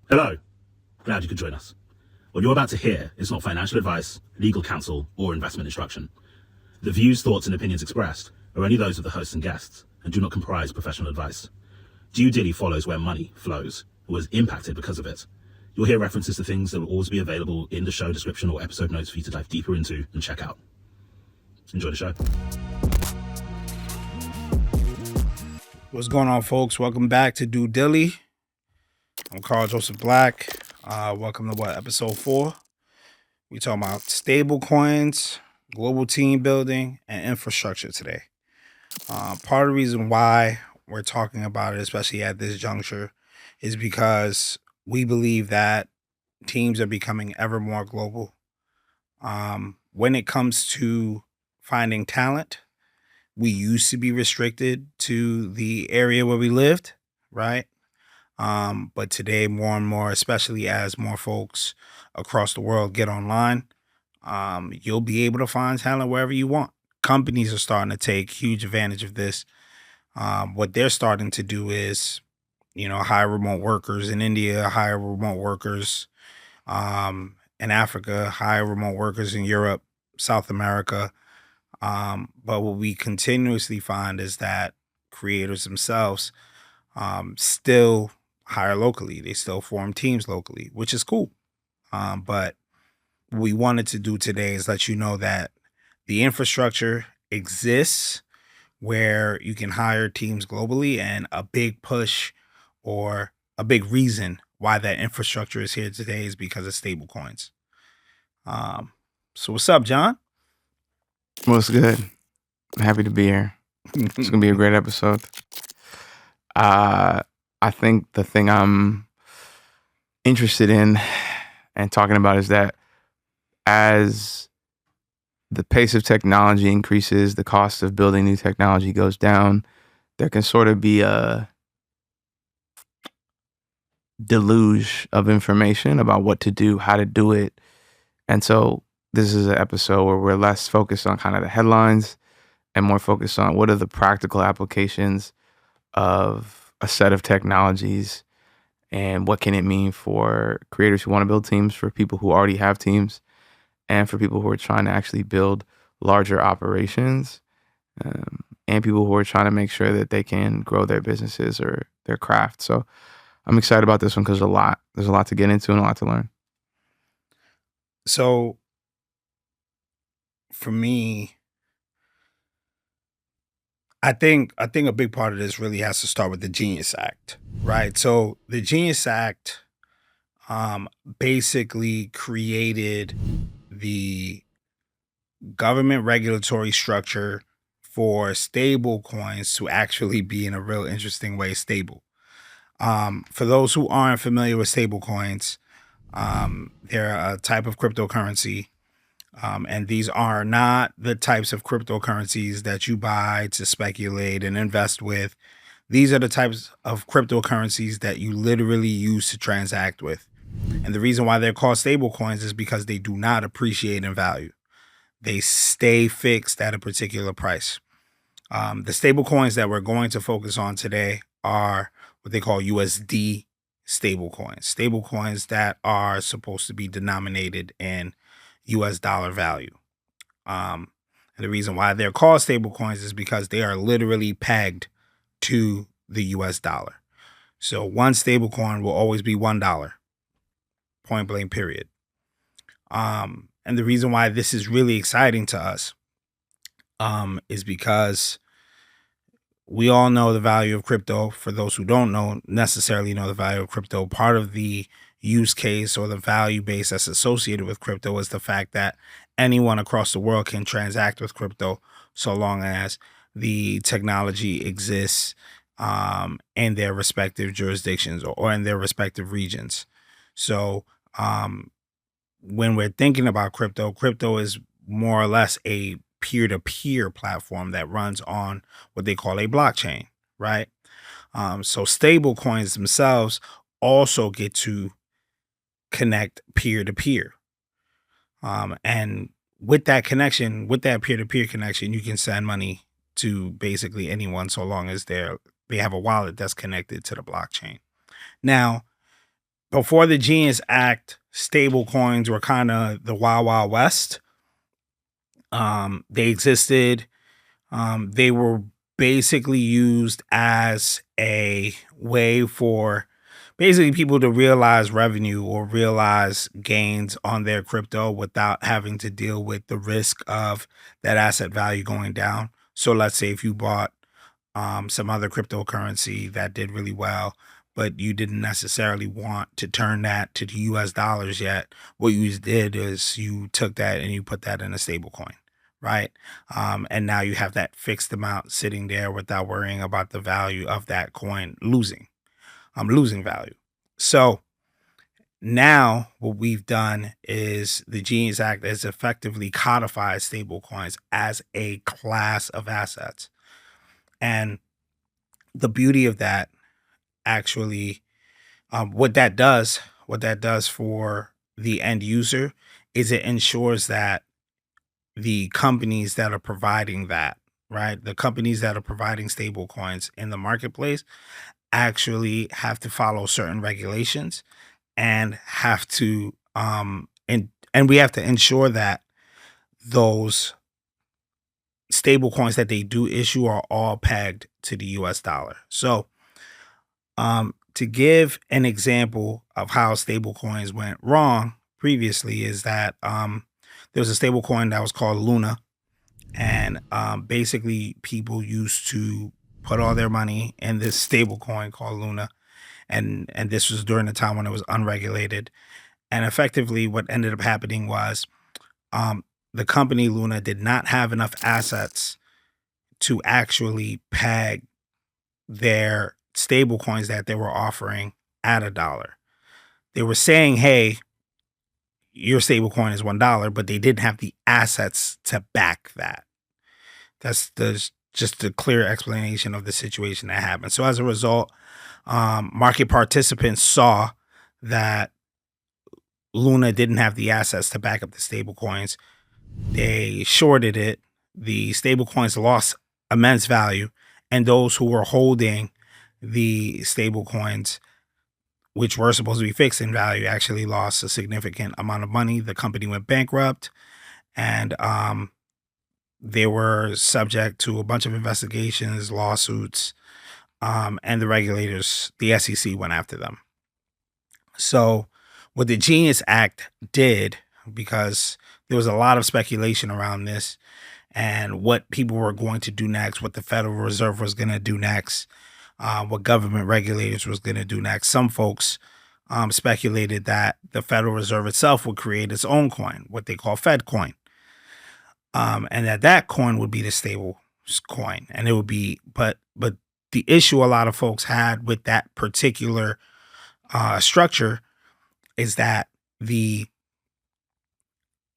Hello, glad you could join us. What you're about to hear is not financial advice, legal counsel, or investment instruction. The views, thoughts, and opinions expressed are only those of the hosts and guests and do not comprise professional advice. Due Dilly follows where money flows or was impacted because of it. You'll hear references to things that will always be available in the show description or episode notes for you to dive deeper into and check out. Enjoy the show. What's going on, folks? Welcome back to Due Dilly. I'm Carl Joseph Black. Welcome to episode 4. We talking about stablecoins, global team building, and infrastructure today. Part of the reason why we're talking about it, especially at this juncture, is because we believe that teams are becoming ever more global. When it comes to finding talent, we used to be restricted to the area where we lived, right? But today, more and more, especially as more folks across the world get online, you'll be able to find talent wherever you want. Companies are starting to take huge advantage of this. What they're starting to do is, hire remote workers in India, hire remote workers in Africa, hire remote workers in Europe, South America. But what we continuously find is that creators themselves still hire locally. They still form teams locally, which is cool. But what we wanted to do today is let you know that the infrastructure exists where you can hire teams globally, and a big push or a big reason why that infrastructure is here today is because of stablecoins. So what's up, John? What's good? I'm happy to be here. It's gonna be a great episode. I think the thing I'm interested in and talking about is that as the pace of technology increases, the cost of building new technology goes down, there can sort of be a deluge of information about what to do, how to do it. And so this is an episode where we're less focused on kind of the headlines and more focused on what are the practical applications of a set of technologies and what can it mean for creators who want to build teams, for people who already have teams, and for people who are trying to actually build larger operations, and people who are trying to make sure that they can grow their businesses or their craft. So I'm excited about this one because there's a lot to get into and a lot to learn. So for me, I think a big part of this really has to start with the Genius Act, right? So the Genius Act basically created the government regulatory structure for stable coins to actually be in a real interesting way stable. For those who aren't familiar with stable coins, they're a type of cryptocurrency. And these are not the types of cryptocurrencies that you buy to speculate and invest with. These are the types of cryptocurrencies that you literally use to transact with. And the reason why they're called stable coins is because they do not appreciate in value. They stay fixed at a particular price. The stable coins that we're going to focus on today are what they call USD stable coins. Stable coins that are supposed to be denominated in US dollar value. And the reason why they're called stable coins is because they are literally pegged to the US dollar. So one stable coin will always be $1, point blank, period. And the reason why this is really exciting to us is because we all know the value of crypto. For those who don't necessarily know the value of crypto, part of the use case or the value base that's associated with crypto is the fact that anyone across the world can transact with crypto so long as the technology exists in their respective jurisdictions or in their respective regions. So when we're thinking about crypto is more or less a peer-to-peer platform that runs on what they call a blockchain, right? So stable coins themselves also get to connect peer-to-peer. And with that connection, with that peer-to-peer connection, you can send money to basically anyone, so long as they have a wallet that's connected to the blockchain. Now, before the Genius Act, stable coins were kind of the Wild Wild West. They existed. They were basically used as a way for basically people to realize revenue or realize gains on their crypto without having to deal with the risk of that asset value going down. So let's say if you bought some other cryptocurrency that did really well, but you didn't necessarily want to turn that to the US dollars yet, what you did is you took that and you put that in a stable coin, right? And now you have that fixed amount sitting there without worrying about the value of that coin losing value. So now what we've done is the Genius Act has effectively codified stable coins as a class of assets. And the beauty of that actually, what that does for the end user is it ensures that the companies that are providing that, right? The companies that are providing stable coins in the marketplace actually have to follow certain regulations and have to and we have to ensure that those stable coins that they do issue are all pegged to the US dollar. So to give an example of how stable coins went wrong previously is that there was a stable coin that was called Luna. And basically people used to put all their money in this stable coin called Luna. And this was during the time when it was unregulated. And effectively what ended up happening was the company Luna did not have enough assets to actually peg their stable coins that they were offering at $1. They were saying, hey, your stable coin is $1, but they didn't have the assets to back that. That's just a clear explanation of the situation that happened. So as a result, market participants saw that Luna didn't have the assets to back up the stable coins. They shorted it. The stable coins lost immense value. And those who were holding the stable coins, which were supposed to be fixed in value, actually lost a significant amount of money. The company went bankrupt, and they were subject to a bunch of investigations, lawsuits, and the regulators, the SEC, went after them. So what the Genius Act did, because there was a lot of speculation around this and what people were going to do next, what the Federal Reserve was going to do next, what government regulators was going to do next. Some folks speculated that the Federal Reserve itself would create its own coin, what they call Fed coin. And that coin would be the stable coin. And it would be, but the issue a lot of folks had with that particular structure is that the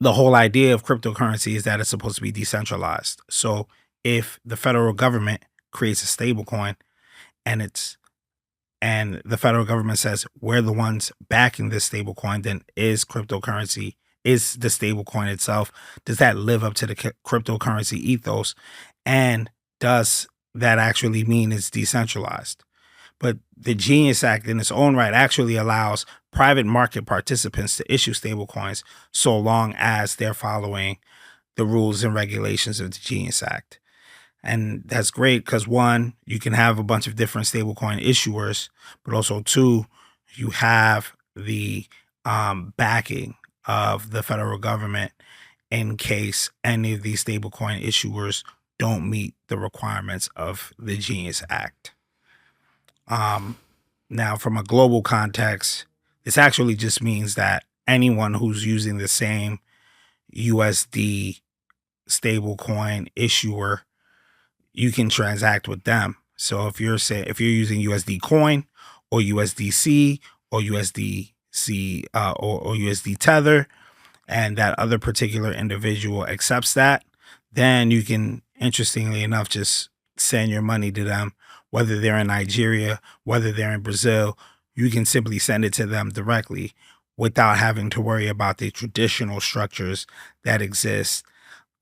whole idea of cryptocurrency is that it's supposed to be decentralized. So if the federal government creates a stable coin and the federal government says we're the ones backing this stable coin, then is cryptocurrency, is the stable coin itself, does that live up to the cryptocurrency ethos? And does that actually mean it's decentralized? But the Genius Act in its own right actually allows private market participants to issue stablecoins so long as they're following the rules and regulations of the Genius Act. And that's great because, one, you can have a bunch of different stablecoin issuers, but also, two, you have the backing of the federal government in case any of these stablecoin issuers don't meet the requirements of the Genius Act. Now, from a global context, this actually just means that anyone who's using the same USD stablecoin issuer, you can transact with them. So if you're using USD coin or USDC or USDC or USD Tether, and that other particular individual accepts that, then you can, interestingly enough, just send your money to them. Whether they're in Nigeria, whether they're in Brazil, you can simply send it to them directly without having to worry about the traditional structures that exist,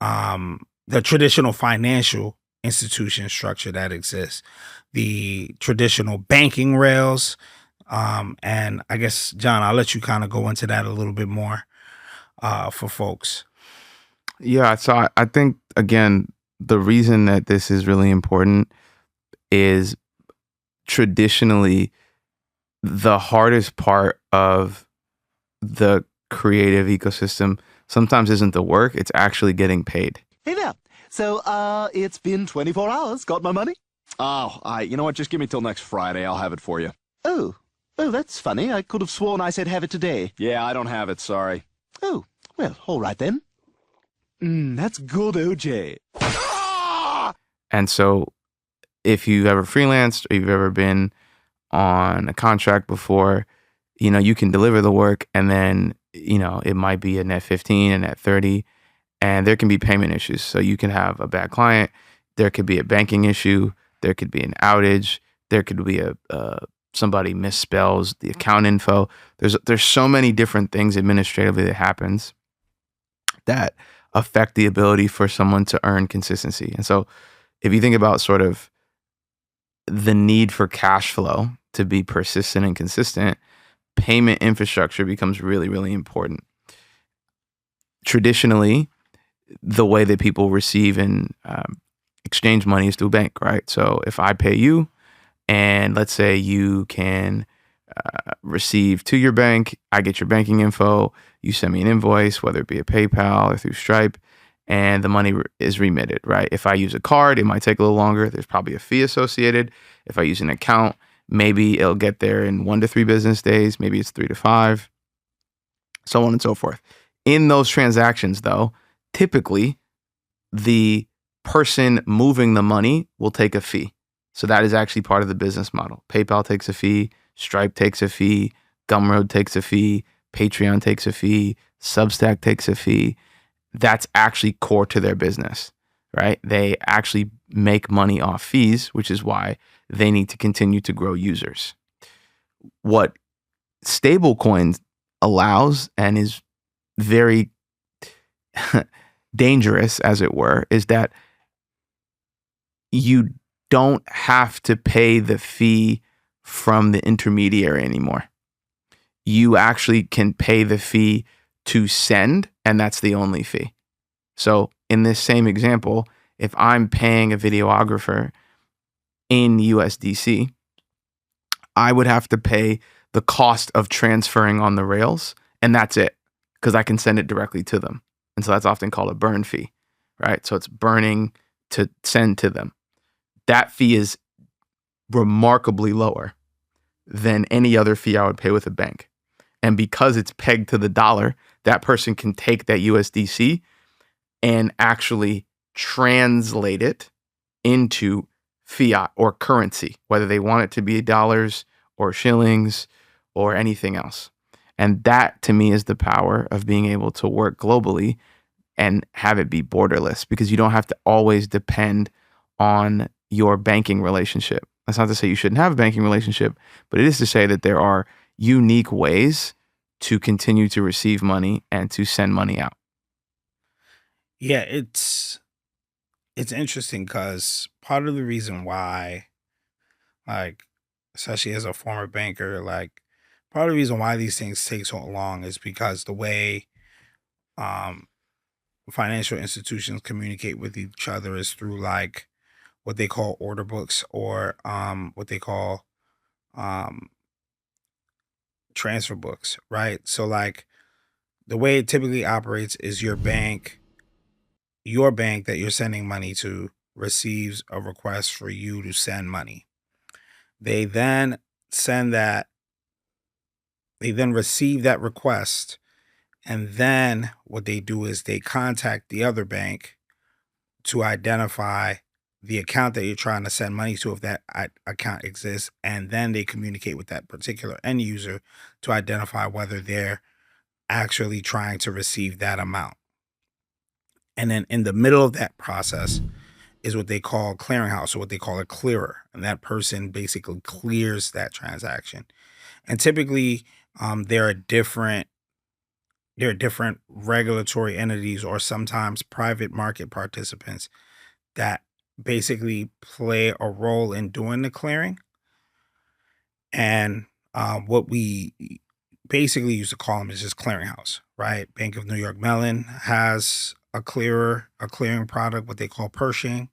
the traditional financial institution structure that exists, the traditional banking rails, And I guess, John, I'll let you kind of go into that a little bit more for folks. Yeah, so I think, again, the reason that this is really important is traditionally the hardest part of the creative ecosystem sometimes isn't the work, it's actually getting paid. Hey there. So, it's been 24 hours. Got my money? Oh, you know what? Just give me till next Friday. I'll have it for you. Oh. Oh, that's funny. I could have sworn I said have it today. Yeah, I don't have it. Sorry. Oh, well, all right then. That's good, OJ. And so if you've ever freelanced or you've ever been on a contract before, you can deliver the work and then, it might be a net 15, a net 30, and there can be payment issues. So you can have a bad client. There could be a banking issue. There could be an outage. There could be somebody misspells the account info. There's so many different things administratively that happens that affect the ability for someone to earn consistency. And so if you think about sort of the need for cash flow to be persistent and consistent, payment infrastructure becomes really, really important. Traditionally, the way that people receive and exchange money is through bank, right? So if I pay you, and let's say you can receive to your bank, I get your banking info, you send me an invoice, whether it be a PayPal or through Stripe, and the money is remitted, right? If I use a card, it might take a little longer. There's probably a fee associated. If I use an account, maybe it'll get there in 1 to 3 business days. Maybe it's 3 to 5, so on and so forth. In those transactions, though, typically the person moving the money will take a fee. So that is actually part of the business model. PayPal takes a fee, Stripe takes a fee, Gumroad takes a fee, Patreon takes a fee, Substack takes a fee. That's actually core to their business, right? They actually make money off fees, which is why they need to continue to grow users. What stablecoins allows, and is very dangerous, as it were, is that you don't have to pay the fee from the intermediary anymore. You actually can pay the fee to send, and that's the only fee. So in this same example, if I'm paying a videographer in USDC, I would have to pay the cost of transferring on the rails, and that's it, because I can send it directly to them. And so that's often called a burn fee, right? So it's burning to send to them. That fee is remarkably lower than any other fee I would pay with a bank. And because it's pegged to the dollar, that person can take that USDC and actually translate it into fiat or currency, whether they want it to be dollars or shillings or anything else. And that, to me, is the power of being able to work globally and have it be borderless, because you don't have to always depend on your banking relationship. That's not to say you shouldn't have a banking relationship, but it is to say that there are unique ways to continue to receive money and to send money out. Yeah, it's interesting because part of the reason why, like, especially as a former banker, like, part of the reason why these things take so long is because the way um financial institutions communicate with each other is through, like, what they call order books, or what they call um transfer books, right? So, like, the way it typically operates is your bank that you're sending money to receives a request for you to send money. They then send that, they then receive that request, and then what they do is they contact the other bank to identify the account that you're trying to send money to, if that account exists, and then they communicate with that particular end user to identify whether they're actually trying to receive that amount. And then in the middle of that process is what they call clearinghouse, or what they call a clearer, and that person basically clears that transaction. And typically, there are different regulatory entities, or sometimes private market participants, that basically play a role in doing the clearing. And What we basically used to call them is just clearinghouse, right? Bank of New York Mellon has a clearing product, what they call Pershing.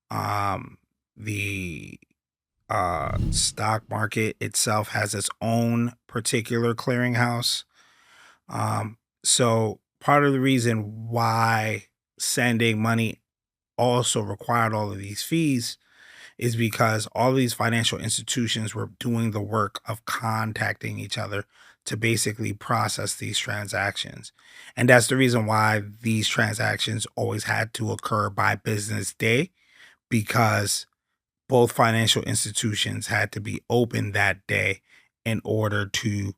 The stock market itself has its own particular clearinghouse. So part of the reason why sending money also required all of these fees is because all of these financial institutions were doing the work of contacting each other to basically process these transactions. And that's the reason why these transactions always had to occur by business day, because both financial institutions had to be open that day in order to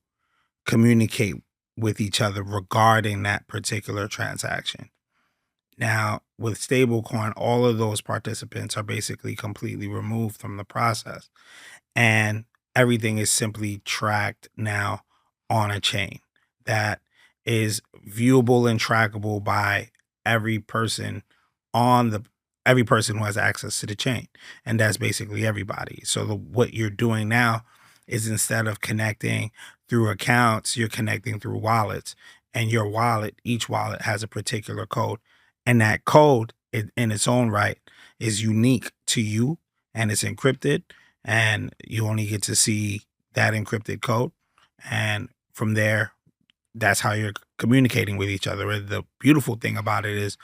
communicate with each other regarding that particular transaction. Now, with stablecoin, all of those participants are basically completely removed from the process, and everything is simply tracked now on a chain that is viewable and trackable by every person on the every person who has access to the chain, and that's basically everybody. So what you're doing now is, instead of connecting through accounts, you're connecting through wallets, and each wallet has a particular code, and that code in its own right is unique to you, and it's encrypted, and you only get to see that encrypted code. And from there, that's how you're communicating with each other. And the beautiful thing about it is,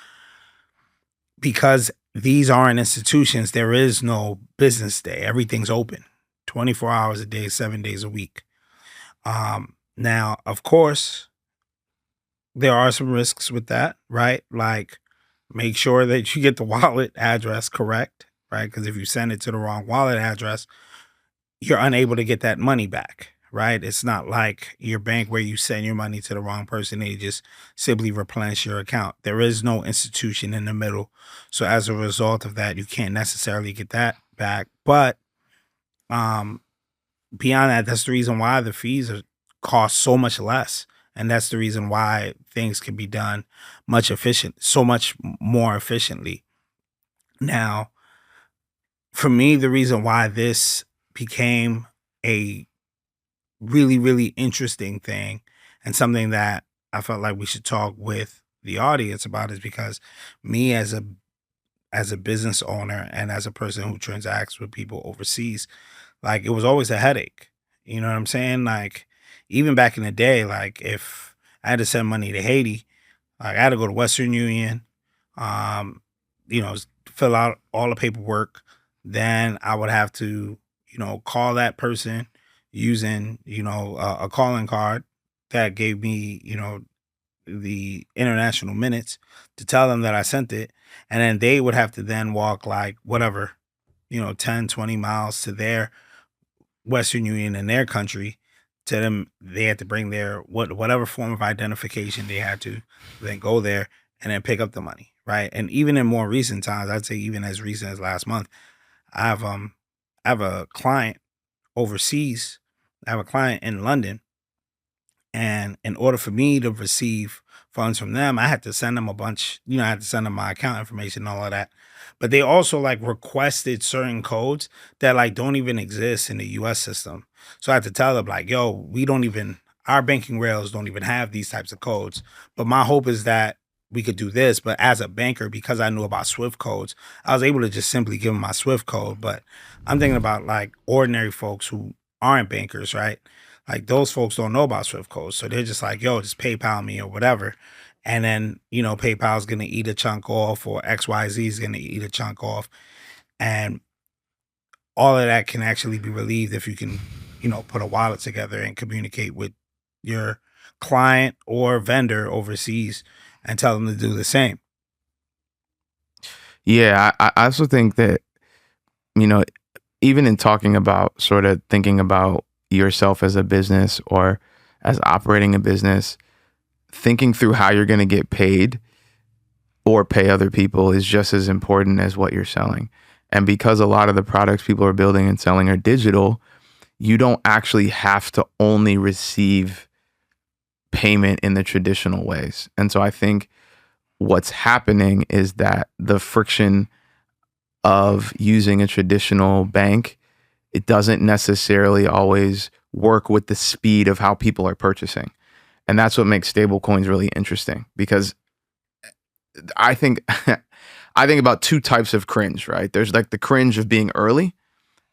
because these aren't institutions, there is no business day. Everything's open 24 hours a day, 7 days a week. Now, of course, there are some risks with that, right? Like, make sure that you get the wallet address correct, right? Because if you send it to the wrong wallet address, you're unable to get that money back, right? It's not like your bank where you send your money to the wrong person, they just simply replenish your account. There is no institution in the middle. So as a result of that, you can't necessarily get that back. But beyond that, that's the reason why the fees cost so much less. And that's the reason why things can be done so much more efficiently. Now, for me, the reason why this became a really, really interesting thing, and something that I felt like we should talk with the audience about, is because me as a business owner and as a person who transacts with people overseas, like, it was always a headache. You know what I'm saying? Like, even back in the day, like, if I had to send money to Haiti, like, I had to go to Western Union, you know, fill out all the paperwork. Then I would have to, call that person using, a calling card that gave me, the international minutes, to tell them that I sent it. And then they would have to then walk, like, whatever, 10, 20 miles to their Western Union in their country. To them, they had to bring their whatever form of identification they had to, then go there and then pick up the money, right? And even in more recent times, I'd say even as recent as last month, I have a client overseas. I have a client in London, and in order for me to receive funds from them, I had to send them a bunch, I had to send them my account information and all of that. But they also, like, requested certain codes that, like, don't even exist in the US system. So I had to tell them, like, yo, our banking rails don't even have these types of codes. But my hope is that we could do this. But as a banker, because I knew about Swift codes, I was able to just simply give them my Swift code. But I'm thinking about, like, ordinary folks who aren't bankers, right? Like, those folks don't know about Swift codes. So they're just like, yo, just PayPal me or whatever. And then, PayPal's going to eat a chunk off, or XYZ is going to eat a chunk off. And all of that can actually be relieved if you can, put a wallet together and communicate with your client or vendor overseas and tell them to do the same. Yeah, I also think that, even in talking about sort of thinking about yourself as a business or as operating a business, thinking through how you're going to get paid or pay other people is just as important as what you're selling. And because a lot of the products people are building and selling are digital, you don't actually have to only receive payment in the traditional ways. And so I think what's happening is that the friction of using a traditional bank, it doesn't necessarily always work with the speed of how people are purchasing. And that's what makes stablecoins really interesting, because I think I think about two types of cringe, right? There's like the cringe of being early,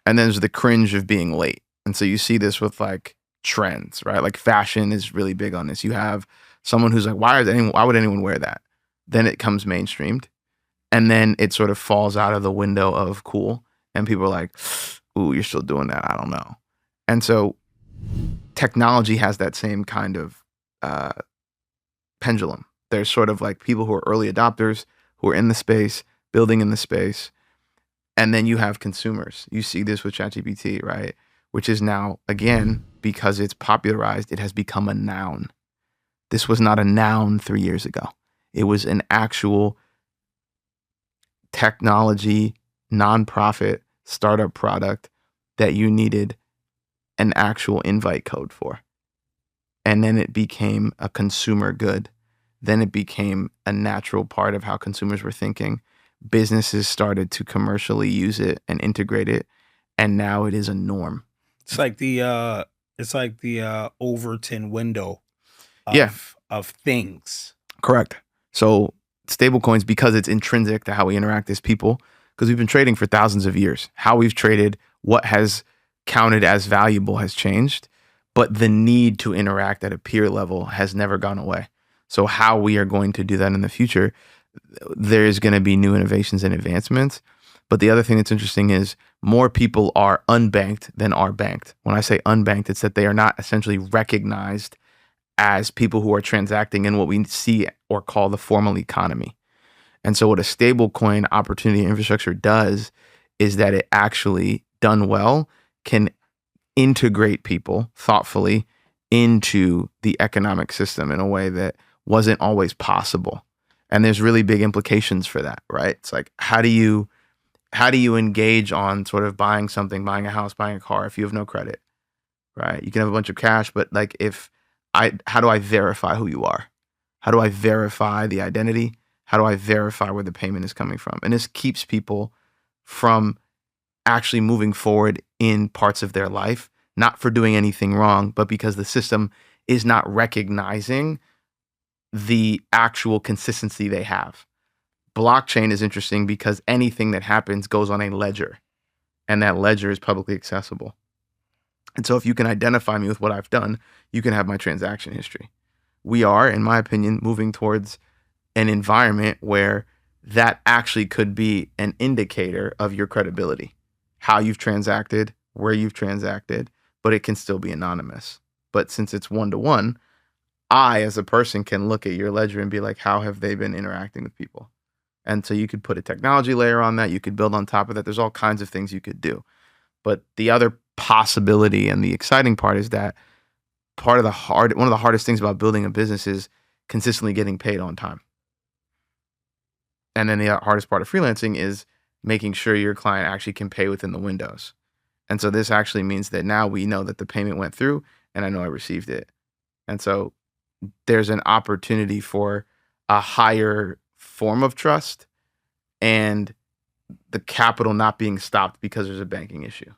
and then there's the cringe of being late. And so you see this with like trends, right? Like fashion is really big on this. You have someone who's like, why would anyone wear that? Then it comes mainstreamed, and then it sort of falls out of the window of cool, and people are like, ooh, you're still doing that? I don't know. And so technology has that same kind of pendulum. There's sort of like people who are early adopters, who are in the space, building in the space. And then you have consumers. You see this with ChatGPT, right? Which is now, again, because it's popularized, it has become a noun. This was not a noun 3 years ago. It was an actual technology, nonprofit, startup product that you needed an actual invite code for. And then it became a consumer good. Then it became a natural part of how consumers were thinking. Businesses started to commercially use it and integrate it, and now it is a norm. It's like the Overton window Yeah. of things. Correct. So stablecoins, because it's intrinsic to how we interact as people, because we've been trading for thousands of years, how we've traded, what has counted as valuable has changed, but the need to interact at a peer level has never gone away. So how we are going to do that in the future, there is going to be new innovations and advancements. But the other thing that's interesting is more people are unbanked than are banked. When I say unbanked, it's that they are not essentially recognized as people who are transacting in what we see or call the formal economy. And so what a stablecoin opportunity infrastructure does is that it actually, done well, can integrate people thoughtfully into the economic system in a way that wasn't always possible. And there's really big implications for that, right? It's like, how do you engage on sort of buying something, buying a house, buying a car if you have no credit, right? You can have a bunch of cash, but like how do I verify who you are? How do I verify the identity? How do I verify where the payment is coming from? And this keeps people from actually moving forward in parts of their life, not for doing anything wrong, but because the system is not recognizing the actual consistency they have. Blockchain is interesting because anything that happens goes on a ledger, and that ledger is publicly accessible. And so if you can identify me with what I've done, you can have my transaction history. We are, in my opinion, moving towards an environment where that actually could be an indicator of your credibility, how you've transacted, where you've transacted, but it can still be anonymous. But since it's one-to-one, I, as a person, can look at your ledger and be like, how have they been interacting with people? And so you could put a technology layer on that. You could build on top of that. There's all kinds of things you could do. But the other possibility and the exciting part is that one of the hardest things about building a business is consistently getting paid on time. And then the hardest part of freelancing is making sure your client actually can pay within the windows. And so this actually means that now we know that the payment went through and I know I received it. And so there's an opportunity for a higher form of trust and the capital not being stopped because there's a banking issue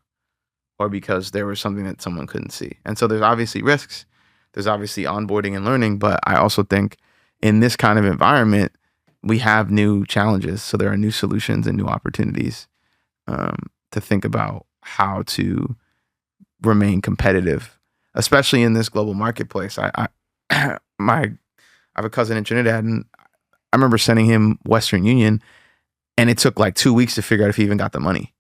or because there was something that someone couldn't see. And so there's obviously risks. There's obviously onboarding and learning, but I also think in this kind of environment, we have new challenges. So there are new solutions and new opportunities to think about how to remain competitive, especially in this global marketplace. I have a cousin in Trinidad, and I remember sending him Western Union, and it took like 2 weeks to figure out if he even got the money.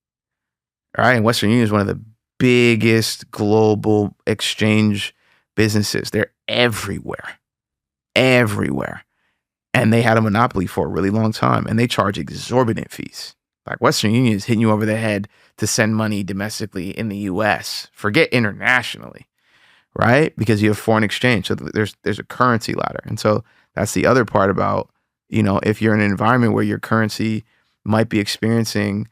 All right, and Western Union is one of the biggest global exchange businesses. They're everywhere. And they had a monopoly for a really long time, and they charge exorbitant fees. Like Western Union is hitting you over the head to send money domestically in the US. Forget internationally, right? Because you have foreign exchange. So there's a currency ladder. And so that's the other part about, if you're in an environment where your currency might be experiencing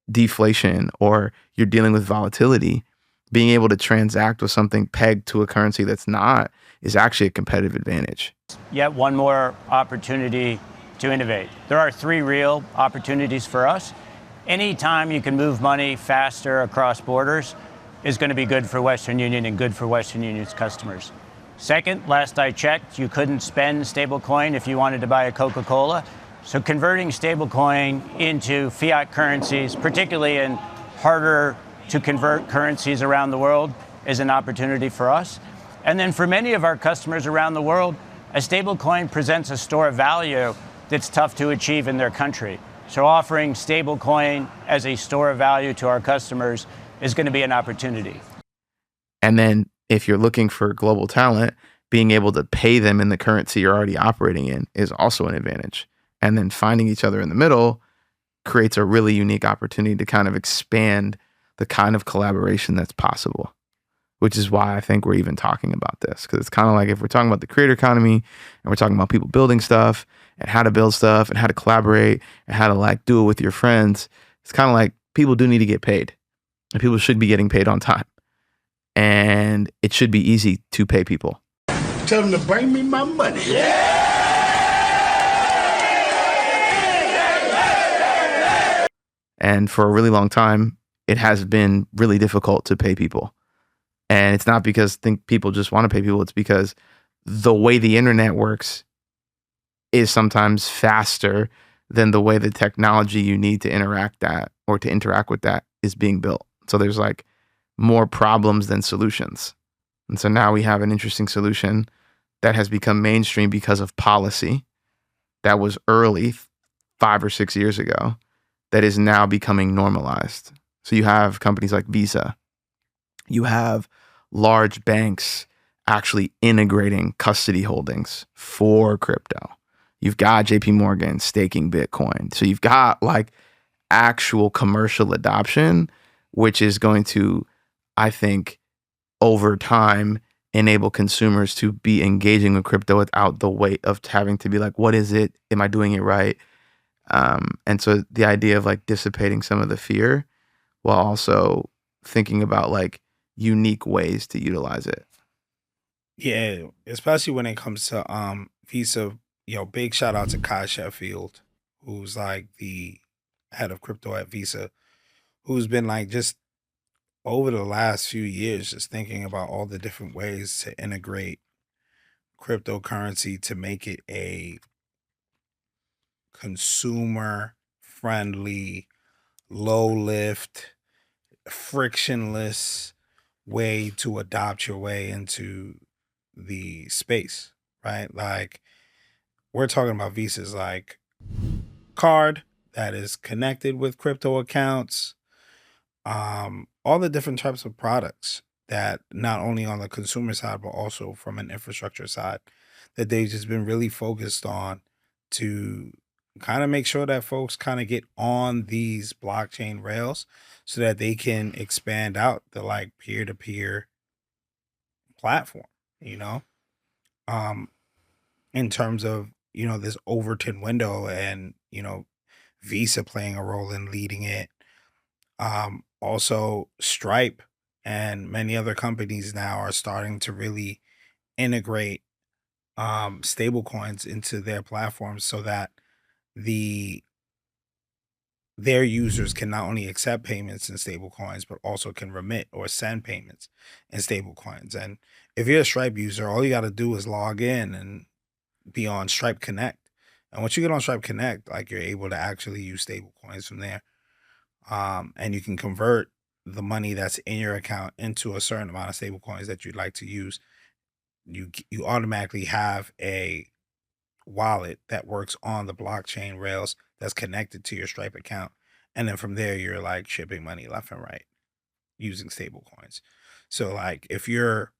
deflation or you're dealing with volatility, being able to transact with something pegged to a currency that's not is actually a competitive advantage. Yet one more opportunity to innovate. There are 3 real opportunities for us. Anytime you can move money faster across borders, is going to be good for Western Union and good for Western Union's customers. Second, last I checked, you couldn't spend stablecoin if you wanted to buy a Coca-Cola. So converting stablecoin into fiat currencies, particularly in harder to convert currencies around the world, is an opportunity for us. And then for many of our customers around the world, a stablecoin presents a store of value that's tough to achieve in their country. So offering stablecoin as a store of value to our customers is going to be an opportunity. And then if you're looking for global talent, being able to pay them in the currency you're already operating in is also an advantage. And then finding each other in the middle creates a really unique opportunity to kind of expand the kind of collaboration that's possible, which is why I think we're even talking about this. Because it's kind of like if we're talking about the creator economy and we're talking about people building stuff and how to build stuff and how to collaborate and how to like do it with your friends, it's kind of like people do need to get paid and people should be getting paid on time. And it should be easy to pay people. Tell them to bring me my money. And for a really long time, it has been really difficult to pay people. And it's not because people just want to pay people. It's because the way the internet works is sometimes faster than the way the technology you need to interact with that is being built. So there's like more problems than solutions. And so now we have an interesting solution that has become mainstream because of policy that was early 5 or 6 years ago that is now becoming normalized. So you have companies like Visa. You have large banks actually integrating custody holdings for crypto. You've got JP Morgan staking Bitcoin. So you've got like actual commercial adoption, which is going to, I think, over time, enable consumers to be engaging with crypto without the weight of having to be like, what is it? Am I doing it right? And so the idea of like dissipating some of the fear while also thinking about like unique ways to utilize it. Yeah, especially when it comes to Visa, big shout out to Kai Sheffield, who's like the head of crypto at Visa, who's been like just over the last few years just thinking about all the different ways to integrate cryptocurrency to make it a consumer friendly, low lift, frictionless way to adopt your way into the space, right? Like we're talking about Visa's like card that is connected with crypto accounts, all the different types of products that not only on the consumer side, but also from an infrastructure side that they've just been really focused on to kind of make sure that folks kind of get on these blockchain rails so that they can expand out the like peer-to-peer platform, um, in terms of, this Overton window and, Visa playing a role in leading it. Also Stripe and many other companies now are starting to really integrate stable coins into their platforms so that their users can not only accept payments in stable coins, but also can remit or send payments in stable coins. And if you're a Stripe user, all you got to do is log in and be on Stripe Connect. And once you get on Stripe Connect, like you're able to actually use stable coins from there. And you can convert the money that's in your account into a certain amount of stable coins that you'd like to use. You automatically have a wallet that works on the blockchain rails that's connected to your Stripe account. And then from there, you're like shipping money left and right using stable coins. So like if you're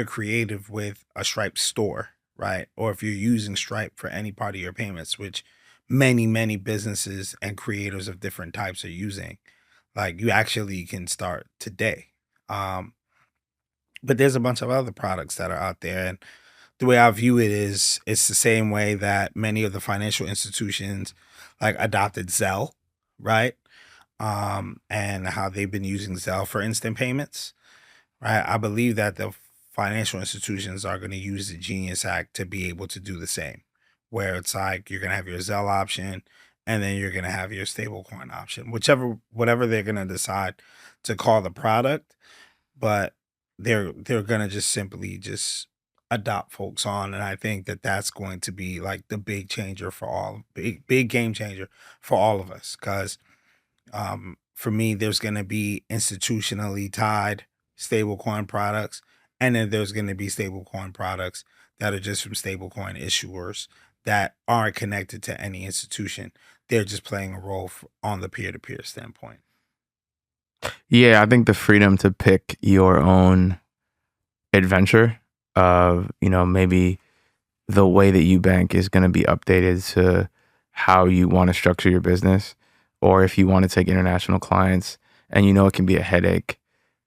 creative with a Stripe store, right? Or if you're using Stripe for any part of your payments, which many businesses and creators of different types are using, like you actually can start today. But there's a bunch of other products that are out there. And the way I view it is it's the same way that many of the financial institutions like adopted Zelle, right? And how they've been using Zelle for instant payments, right? I believe that the financial institutions are going to use the Genius Act to be able to do the same, where it's like you're going to have your Zelle option and then you're gonna have your stablecoin option, whatever they're gonna decide to call the product, but they're gonna just simply just adopt folks on, and I think that that's going to be like the big changer for all big game changer for all of us, because for me, there's going to be institutionally tied stablecoin products, and then there's going to be stablecoin products that are just from stablecoin issuers that aren't connected to any institution. They're just playing a role on the peer-to-peer standpoint. Yeah, I think the freedom to pick your own adventure of, maybe the way that you bank is going to be updated to how you want to structure your business. Or if you want to take international clients and it can be a headache,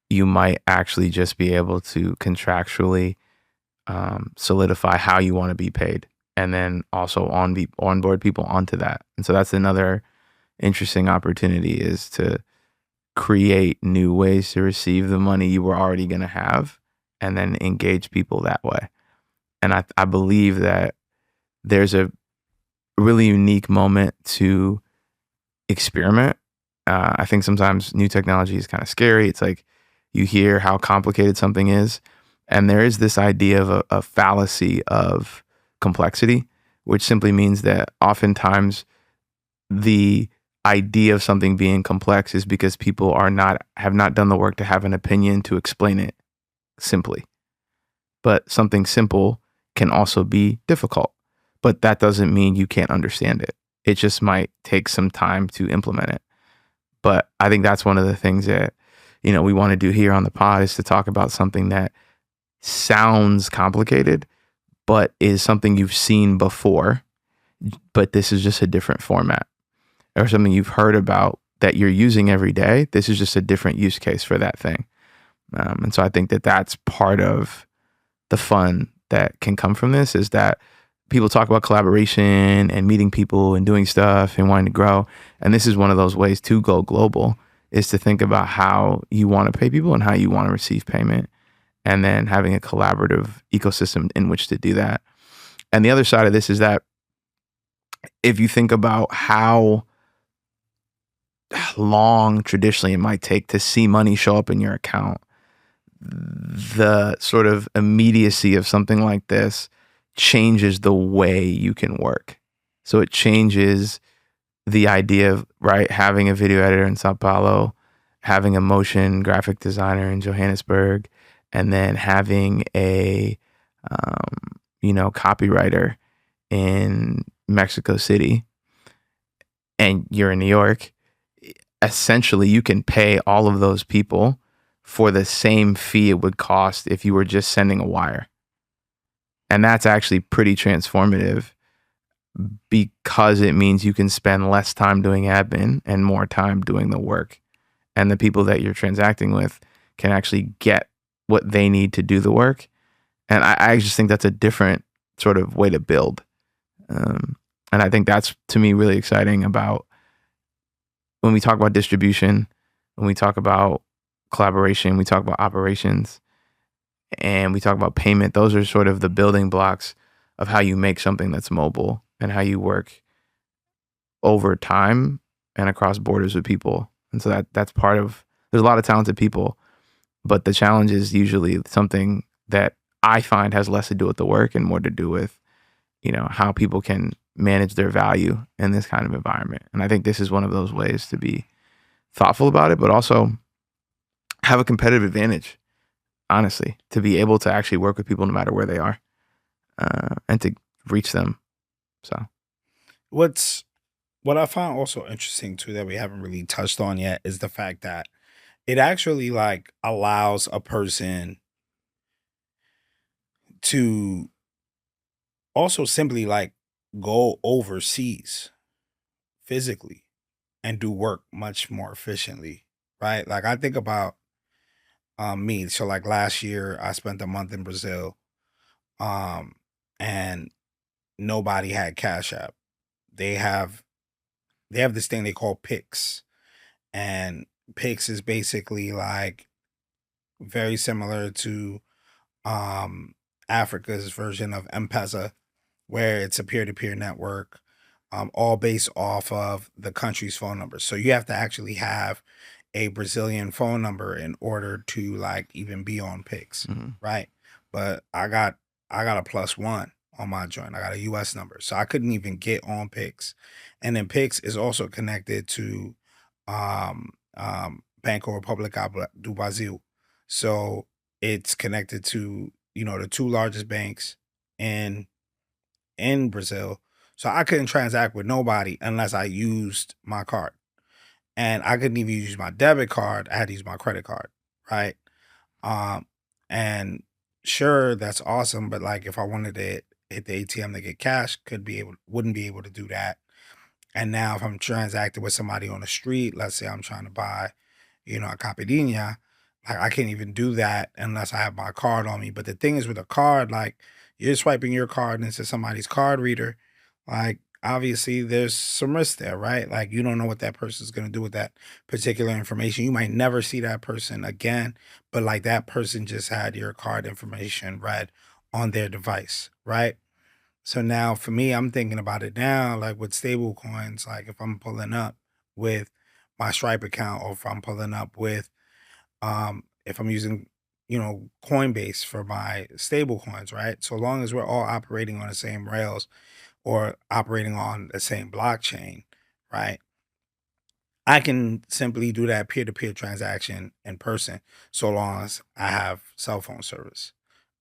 you might actually just be able to contractually solidify how you want to be paid, and then also onboard people onto that. And so that's another interesting opportunity, is to create new ways to receive the money you were already going to have and then engage people that way. And I believe that there's a really unique moment to experiment. I think sometimes new technology is kind of scary. It's like you hear how complicated something is, and there is this idea of a fallacy of complexity, which simply means that oftentimes the idea of something being complex is because people have not done the work to have an opinion to explain it simply. But something simple can also be difficult, but that doesn't mean you can't understand it. It just might take some time to implement it. But I think that's one of the things that, we want to do here on the pod, is to talk about something that sounds complicated, but is something you've seen before, but this is just a different format, or something you've heard about that you're using every day. This is just a different use case for that thing. And so I think that that's part of the fun that can come from this, is that people talk about collaboration and meeting people and doing stuff and wanting to grow. And this is one of those ways to go global, is to think about how you want to pay people and how you want to receive payment, and then having a collaborative ecosystem in which to do that. And the other side of this is that if you think about how long traditionally it might take to see money show up in your account, the sort of immediacy of something like this changes the way you can work. So it changes the idea of, having a video editor in Sao Paulo, having a motion graphic designer in Johannesburg, and then having a copywriter in Mexico City, and you're in New York. Essentially, you can pay all of those people for the same fee it would cost if you were just sending a wire. And that's actually pretty transformative, because it means you can spend less time doing admin and more time doing the work. And the people that you're transacting with can actually get what they need to do the work. And I just think that's a different sort of way to build. And I think that's, to me, really exciting about when we talk about distribution, when we talk about collaboration, we talk about operations, and we talk about payment. Those are sort of the building blocks of how you make something that's mobile and how you work over time and across borders with people. And so that's part of, there's a lot of talented people, but the challenge is usually something that I find has less to do with the work and more to do with, how people can manage their value in this kind of environment. And I think this is one of those ways to be thoughtful about it, but also have a competitive advantage, honestly, to be able to actually work with people no matter where they are, and to reach them. So what I found also interesting too, that we haven't really touched on yet, is the fact that it actually allows a person to also simply go overseas physically and do work much more efficiently, right? I think about me. So last year I spent a month in Brazil, and nobody had Cash App. They have this thing they call Pix, and Pix is basically very similar to Africa's version of M-Pesa, where it's a peer-to-peer network. all based off of the country's phone number. So you have to actually have a Brazilian phone number in order to like even be on Pix, right? But I got a +1 on my joint. I got a US number. So I couldn't even get on Pix. And then Pix is also connected to Banco República do Brasil. So it's connected to, the two largest banks in Brazil. So I couldn't transact with nobody unless I used my card. And I couldn't even use my debit card. I had to use my credit card, right? And sure, that's awesome, but like if I wanted to hit the ATM to get cash, wouldn't be able to do that. And now if I'm transacting with somebody on the street, let's say I'm trying to buy, a caipirinha, like I can't even do that unless I have my card on me. But the thing is with a card, like you're swiping your card into somebody's card reader, like obviously there's some risk there, right? Like you don't know what that person's going to do with that particular information. You might never see that person again, but like that person just had your card information read on their device, right? So now for me, I'm thinking about it now, like with stable coins, like if I'm pulling up with my Stripe account or if I'm pulling up with if I'm using, Coinbase for my stable coins, right? So long as we're all operating on the same rails or operating on the same blockchain, right? I can simply do that peer-to-peer transaction in person so long as I have cell phone service,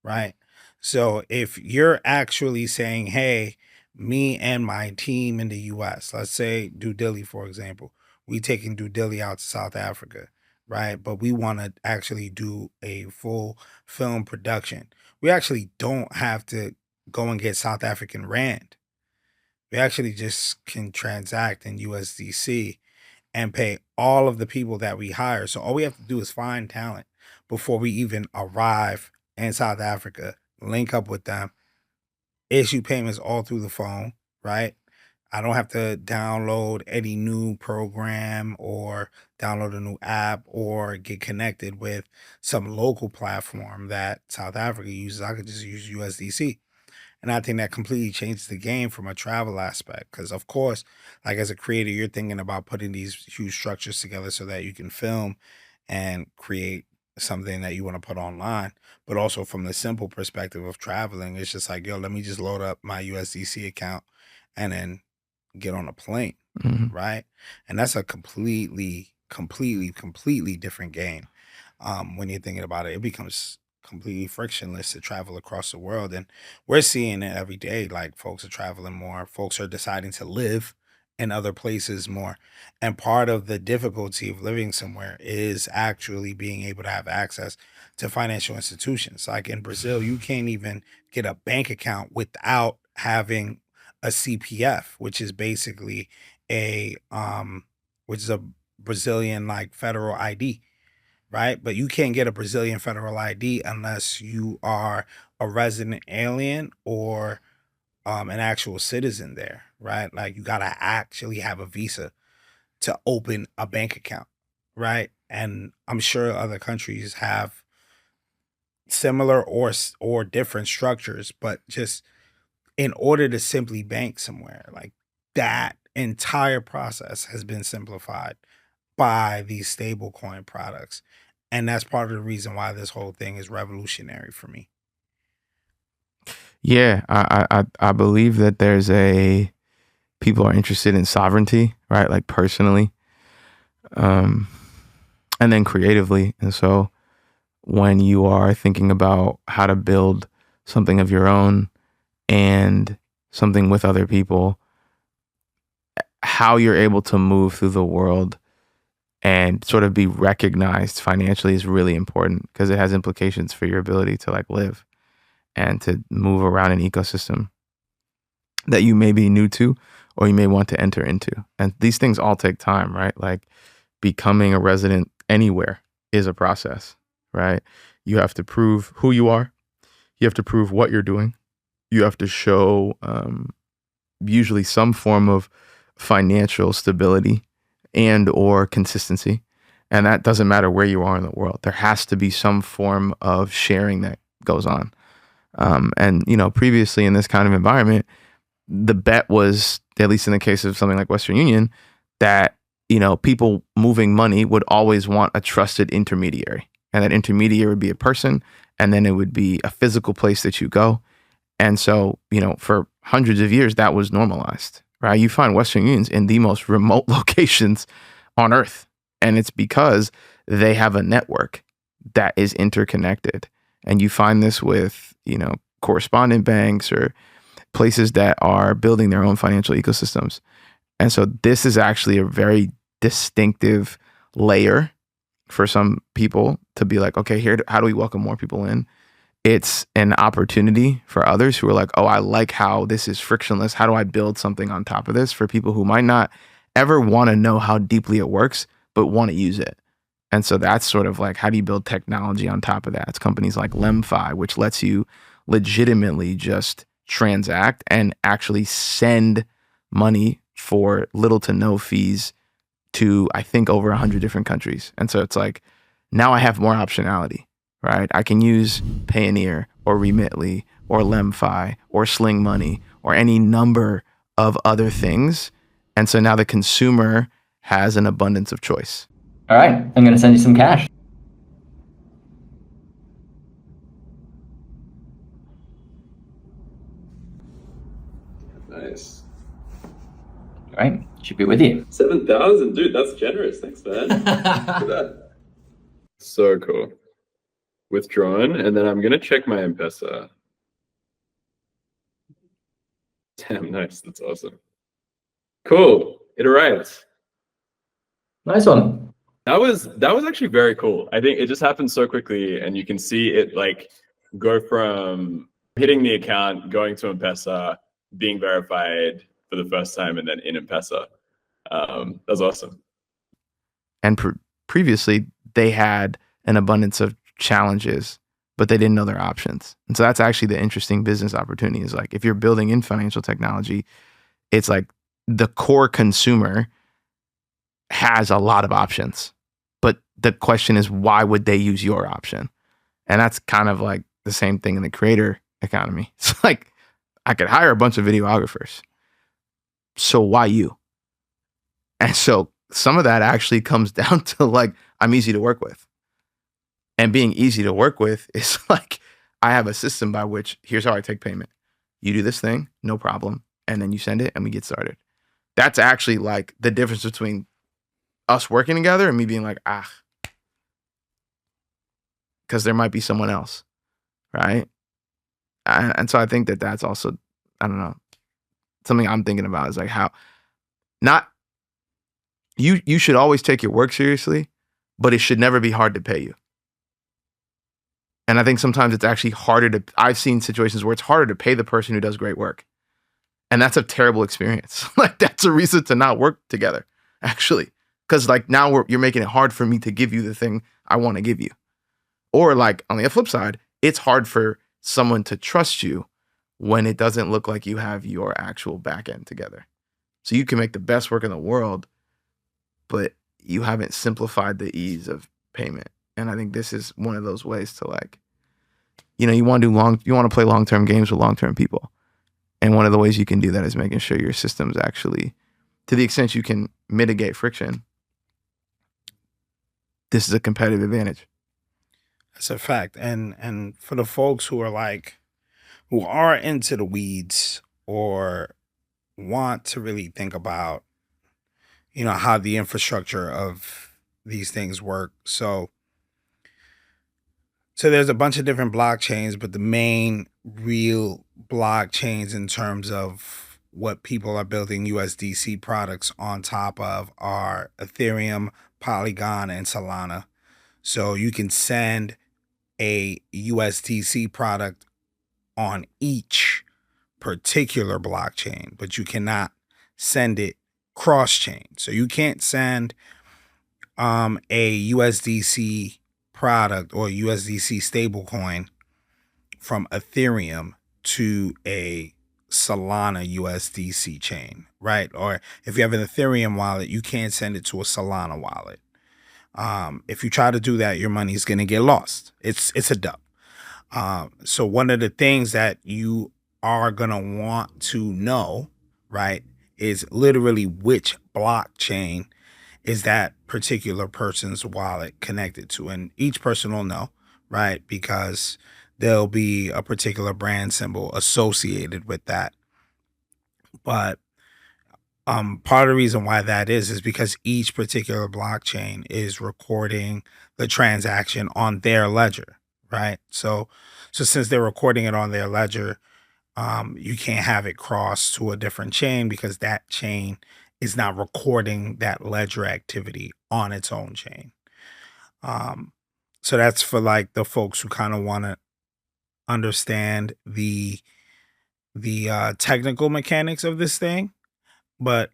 right? So if you're actually saying, hey, me and my team in the US, let's say Due Dilly, for example, we taking Due Dilly out to South Africa, right? But we want to actually do a full film production. We actually don't have to go and get South African Rand. We actually just can transact in USDC and pay all of the people that we hire. So all we have to do is find talent before we even arrive in South Africa, link up with them, issue payments all through the phone, right? I don't have to download any new program or download a new app or get connected with some local platform that South Africa uses. I could just use USDC. And I think that completely changes the game from a travel aspect. Because, of course, like as a creator, you're thinking about putting these huge structures together so that you can film and create something that you want to put online. But also from the simple perspective of traveling, it's just like, yo, let me just load up my USDC account and then get on a plane, right? And that's a completely different game. When you're thinking about it, it becomes completely frictionless to travel across the world. And we're seeing it every day. Like folks are traveling more, folks are deciding to live in other places more. And part of the difficulty of living somewhere is actually being able to have access to financial institutions. Like in Brazil, you can't even get a bank account without having a CPF, which is basically a Brazilian like federal ID, right? But you can't get a Brazilian federal ID unless you are a resident alien or an actual citizen there, right? Like you gotta actually have a visa to open a bank account, right? And I'm sure other countries have similar or different structures, but just in order to simply bank somewhere, like that entire process has been simplified by these stablecoin products. And that's part of the reason why this whole thing is revolutionary for me. Yeah, I believe that people are interested in sovereignty, right? Like personally, and then creatively. And so when you are thinking about how to build something of your own and something with other people, how you're able to move through the world and sort of be recognized financially is really important because it has implications for your ability to like live and to move around an ecosystem that you may be new to or you may want to enter into. And these things all take time, right? Like becoming a resident anywhere is a process, right? You have to prove who you are. You have to prove what you're doing. You have to show usually some form of financial stability and or consistency. And that doesn't matter where you are in the world. There has to be some form of sharing that goes on. And, previously in this kind of environment, the bet was, at least in the case of something like Western Union, that, people moving money would always want a trusted intermediary. And that intermediary would be a person, and then it would be a physical place that you go. And so, for hundreds of years, that was normalized, right? You find Western Unions in the most remote locations on Earth. And it's because they have a network that is interconnected. And you find this with, correspondent banks or places that are building their own financial ecosystems. And so this is actually a very distinctive layer for some people to be like, okay, how do we welcome more people in? It's an opportunity for others who are like, oh, I like how this is frictionless. How do I build something on top of this for people who might not ever want to know how deeply it works, but want to use it? And so that's sort of like, how do you build technology on top of that? It's companies like LemFi, which lets you legitimately just transact and actually send money for little to no fees to, I think, over 100 different countries. And so it's like, now I have more optionality, right? I can use Payoneer or Remitly or LemFi or Sling Money or any number of other things. And so now the consumer has an abundance of choice. All right, I'm going to send you some cash. Nice. All right, should be with you. 7,000, dude, that's generous. Thanks, man. Look at that. So cool. Withdrawn, and then I'm going to check my M-Pesa. Damn, nice. That's awesome. Cool. It arrived. Nice one. That was actually very cool. I think it just happened so quickly, and you can see it like go from hitting the account, going to M-Pesa, being verified for the first time, and then in M-Pesa. That was awesome. And previously, they had an abundance of challenges, but they didn't know their options. And so that's actually the interesting business opportunity, is like, if you're building in financial technology, it's like the core consumer has a lot of options, but the question is, why would they use your option? And that's kind of like the same thing in the creator economy. It's like, I could hire a bunch of videographers, so why you? And so some of that actually comes down to like, I'm easy to work with. And being easy to work with is like, I have a system by which, here's how I take payment. You do this thing, no problem. And then you send it and we get started. That's actually like the difference between us working together and me being like, because there might be someone else, right? And so I think that that's also, I don't know, something I'm thinking about is like how, not, you should always take your work seriously, but it should never be hard to pay you. And I think sometimes it's actually harder I've seen situations where it's harder to pay the person who does great work. And that's a terrible experience. Like, that's a reason to not work together, actually. Because like, now you're making it hard for me to give you the thing I want to give you. Or like, on the flip side, it's hard for someone to trust you when it doesn't look like you have your actual back end together. So you can make the best work in the world, but you haven't simplified the ease of payment. And I think this is one of those ways to like, you want to play long-term games with long-term people. And one of the ways you can do that is making sure your systems actually, to the extent you can mitigate friction, this is a competitive advantage. That's a fact. And for the folks who are into the weeds or want to really think about, how the infrastructure of these things work. So there's a bunch of different blockchains, but the main real blockchains in terms of what people are building USDC products on top of are Ethereum, Polygon, and Solana. So you can send a USDC product on each particular blockchain, but you cannot send it cross-chain. So you can't send a USDC product or USDC stablecoin from Ethereum to a Solana USDC chain, right? Or if you have an Ethereum wallet, you can't send it to a Solana wallet. If you try to do that, your money is going to get lost. It's a dub. So one of the things that you are going to want to know, right, is literally which blockchain is that particular person's wallet connected to. And each person will know, right, because there'll be a particular brand symbol associated with that. But part of the reason why that is because each particular blockchain is recording the transaction on their ledger, right? So since they're recording it on their ledger, you can't have it cross to a different chain because that chain is not recording that ledger activity on its own chain. So that's for like the folks who kind of want to understand the technical mechanics of this thing. But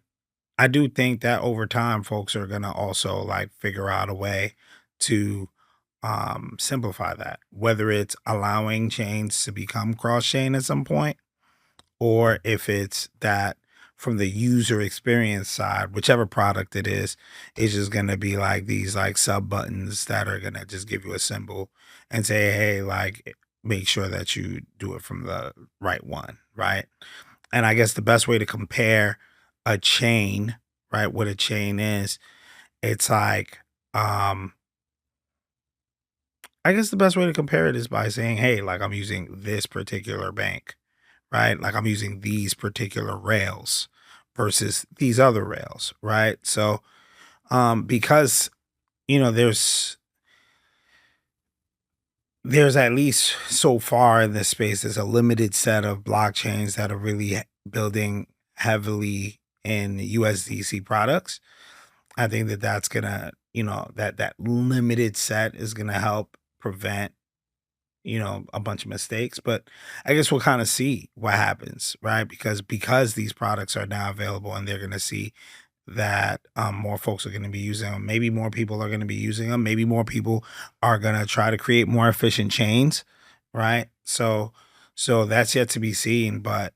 I do think that over time, folks are gonna also like figure out a way to simplify that, whether it's allowing chains to become cross chain at some point, or if it's that from the user experience side, whichever product it is, it's just gonna be like these like sub buttons that are gonna just give you a symbol and say, hey, like make sure that you do it from the right one, right? And I guess the best way to compare a chain, right, what a chain is, it's like, I guess the best way to compare it is by saying, hey, like I'm using this particular bank, right? Like I'm using these particular rails versus these other rails, right? So, because, you know, there's at least so far in this space, there's a limited set of blockchains that are really building heavily in USDC products. I think that that's gonna, you know, that limited set is gonna help prevent, you know, a bunch of mistakes. But I guess we'll kind of see what happens, right? Because these products are now available and they're gonna see that more folks are going to be using them. Maybe more people are going to be using them. Maybe more people are going to try to create more efficient chains, right? So that's yet to be seen. But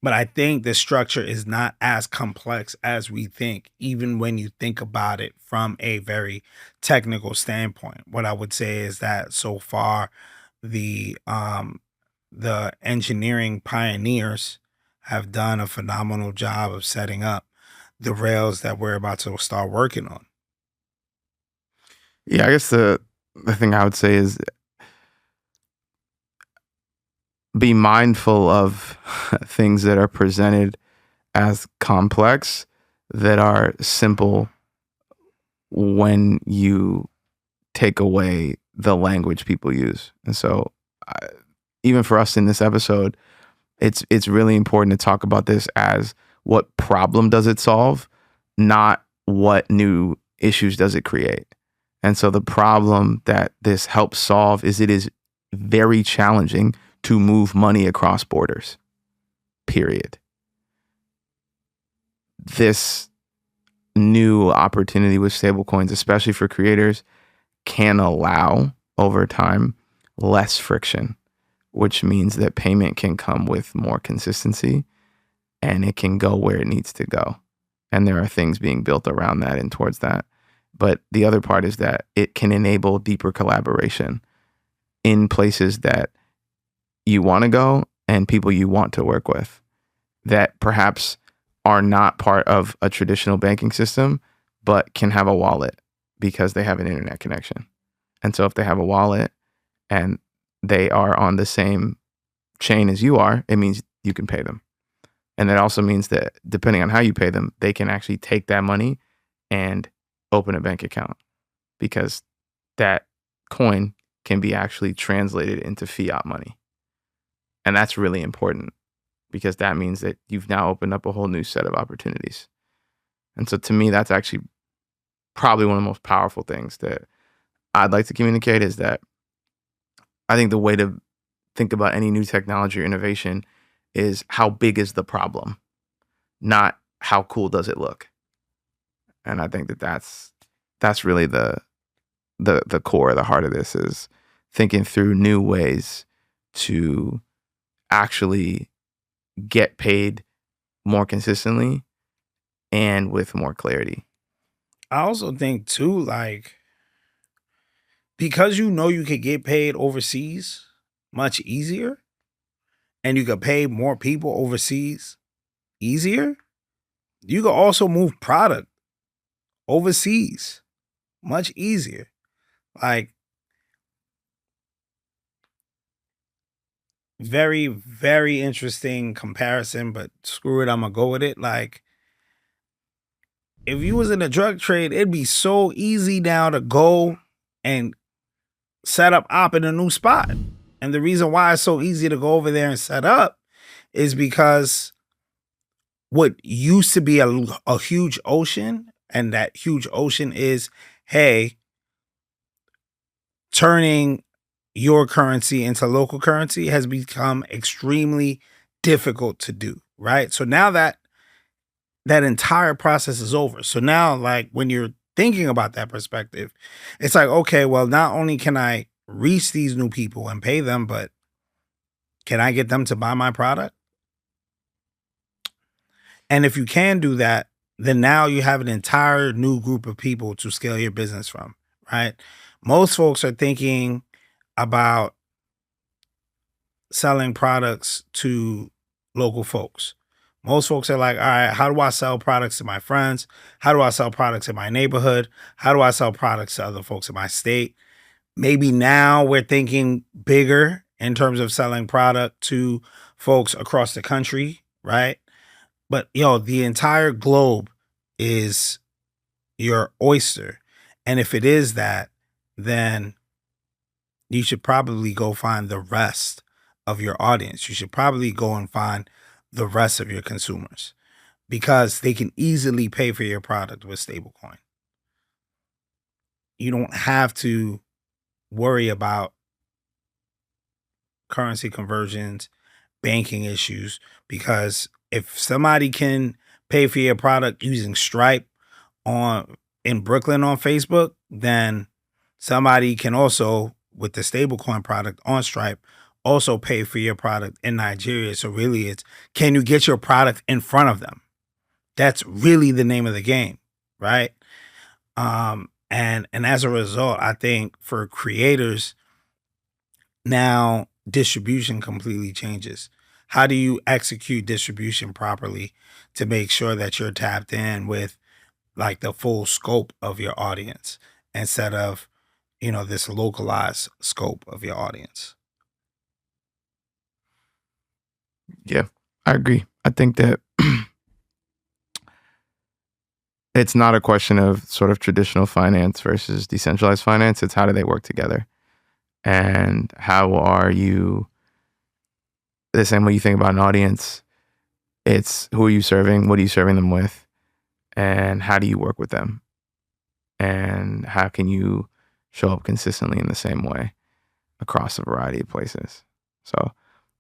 I think the structure is not as complex as we think, even when you think about it from a very technical standpoint. What I would say is that so far, the engineering pioneers have done a phenomenal job of setting up the rails that we're about to start working on. Yeah, I guess the thing I would say is be mindful of things that are presented as complex that are simple when you take away the language people use. And so even for us in this episode, it's really important to talk about this as what problem does it solve, not what new issues does it create. And so the problem that this helps solve is it is very challenging to move money across borders, period. This new opportunity with stablecoins, especially for creators, can allow over time less friction, which means that payment can come with more consistency and it can go where it needs to go. And there are things being built around that and towards that. But the other part is that it can enable deeper collaboration in places that you want to go and people you want to work with that perhaps are not part of a traditional banking system, but can have a wallet because they have an internet connection. And so if they have a wallet and they are on the same chain as you are, it means you can pay them. And that also means that depending on how you pay them, they can actually take that money and open a bank account because that coin can be actually translated into fiat money. And that's really important because that means that you've now opened up a whole new set of opportunities. And so to me, that's actually probably one of the most powerful things that I'd like to communicate is that I think the way to think about any new technology or innovation is how big is the problem, not how cool does it look. And I think that that's really the core, the heart of this is thinking through new ways to actually get paid more consistently and with more clarity. I also think too, like, because you know you could get paid overseas much easier, and you could pay more people overseas easier, you could also move product overseas much easier. Like, very, very interesting comparison, but screw it, I'm gonna go with it. Like, if you was in a drug trade, it'd be so easy now to go and set up op in a new spot. And the reason why it's so easy to go over there and set up is because what used to be a huge ocean, and that huge ocean is, hey, turning your currency into local currency has become extremely difficult to do, right? So now that entire process is over. So now, like, when you're thinking about that perspective, it's like, okay, well, not only can I reach these new people and pay them, but can I get them to buy my product? And if you can do that, then now you have an entire new group of people to scale your business from, right? Most folks are thinking about selling products to local folks. Most folks are like, all right, how do I sell products to my friends? How do I sell products in my neighborhood? How do I sell products to other folks in my state? Maybe now we're thinking bigger in terms of selling product to folks across the country, right? But the entire globe is your oyster. And if it is that, then you should probably go find the rest of your audience. You should probably go and find the rest of your consumers, because they can easily pay for your product with stablecoin. You don't have to worry about currency conversions, banking issues, because if somebody can pay for your product using Stripe in Brooklyn on Facebook, then somebody can also, with the stablecoin product on Stripe, also pay for your product in Nigeria. So really, it's, can you get your product in front of them? That's really the name of the game, right? And as a result, I think for creators, now distribution completely changes. How do you execute distribution properly to make sure that you're tapped in with like the full scope of your audience instead of, this localized scope of your audience? Yeah, I agree. I think that it's not a question of sort of traditional finance versus decentralized finance. It's how do they work together? And how are you, the same way you think about an audience, it's who are you serving? What are you serving them with? And how do you work with them? And how can you show up consistently in the same way across a variety of places? So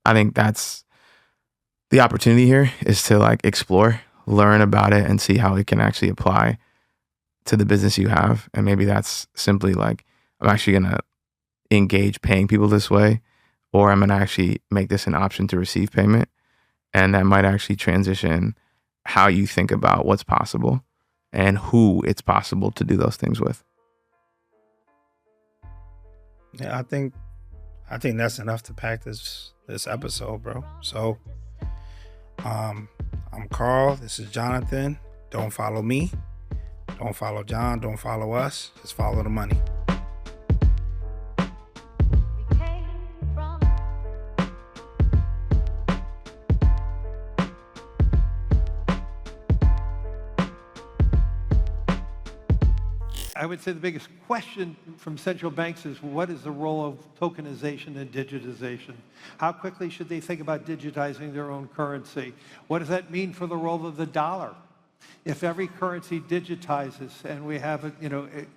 I think that's the opportunity here, is to like explore, learn about it, and see how it can actually apply to the business you have. And maybe that's simply like, I'm actually going to engage paying people this way, or I'm going to actually make this an option to receive payment. And that might actually transition how you think about what's possible and who it's possible to do those things with. Yeah, I think that's enough to pack this episode, bro. So I'm Carl. This is Jonathan. Don't follow me. Don't follow John. Don't follow us. Just follow the money. I would say the biggest question from central banks is, what is the role of tokenization and digitization? How quickly should they think about digitizing their own currency? What does that mean for the role of the dollar? If every currency digitizes and we have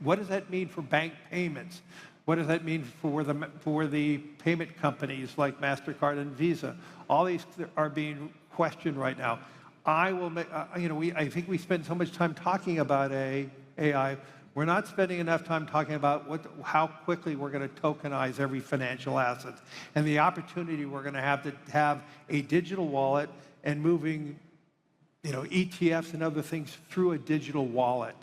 what does that mean for bank payments? What does that mean for the payment companies like MasterCard and Visa? All these are being questioned right now. I think we spend so much time talking about AI. We're not spending enough time talking about how quickly we're going to tokenize every financial asset, and the opportunity we're going to have a digital wallet and moving, ETFs and other things through a digital wallet.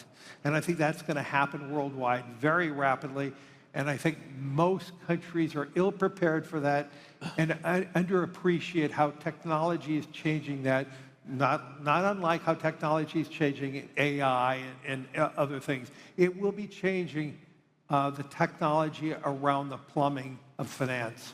And I think that's going to happen worldwide very rapidly. And I think most countries are ill-prepared for that and underappreciate how technology is changing that, not unlike how technology is changing AI and other things. It will be changing the technology around the plumbing of finance.